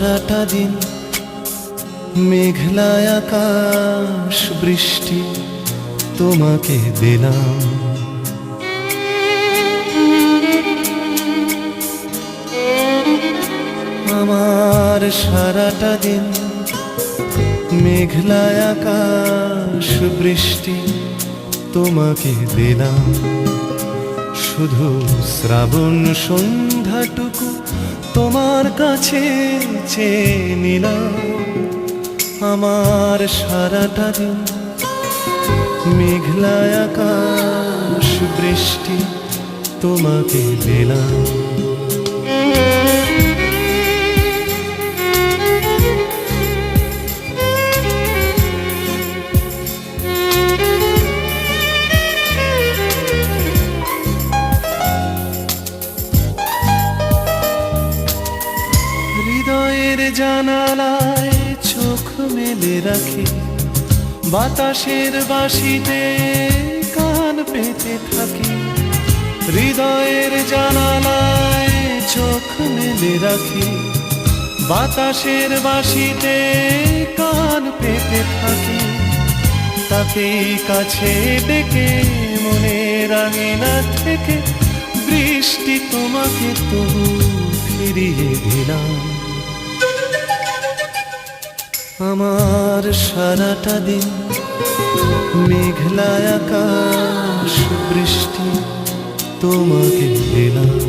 সারাটা দিন মেঘলা আকাশ বৃষ্টি তোমাকে দিলাম। আমার সারাটা দিন মেঘলা আকাশ বৃষ্টি তোমাকে দিলাম। শুধু শ্রাবণ সন্ধ্যাটুকু তোমার কাছে চেয়ে নিলাম। আমার সারাটা দিন মেঘলা আকাশ বৃষ্টি তোমাকে দিলাম। হৃদয়ের জানালায় চোখ মেলে রাখি, বাতাসের বাঁশিতে কান পেতে থাকি। হৃদয়ের জানালায় চোখ মেলে রাখি, বাতাসের বাঁশিতে কান পেতে থাকি। তাকেই কাছে ডেকে মনের আঙিনা থেকে বৃষ্টি তোমাকে তবু ফিরিয়ে দিলাম। আমার সারাটা দিন মেঘলা আকাশ বৃষ্টি তোমাকে দিলাম।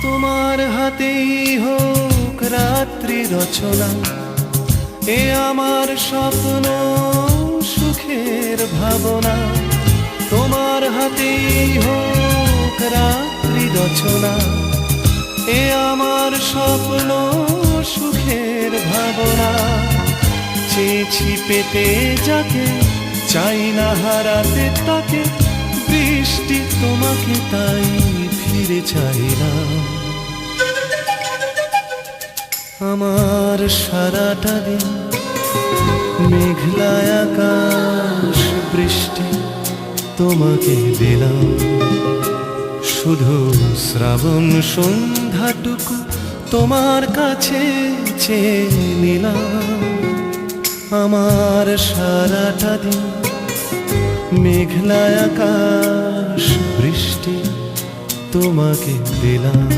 তোমার হাতেই হোক রাত্রি রচনা, এ আমার স্বপ্ন সুখের ভাবনা। তোমার হাতেই হোক রাত্রি রচনা, এ আমার স্বপ্ন সুখের ভাবনা। চেয়েছি পেতে যাকে, চাই না হারাতে তাকে, বৃষ্টি তোমাকে তাই ফিরে চাইলাম। আমার সারাটা দিন মেঘলা আকাশ বৃষ্টি তোমাকে দিলাম। শুধু শ্রাবণ সন্ধ্যাটুকু তোমার কাছে চেয়ে নিলাম। আমার সারাটা দিন মেঘলা আকাশ বৃষ্টি তোমাকে দিলাম।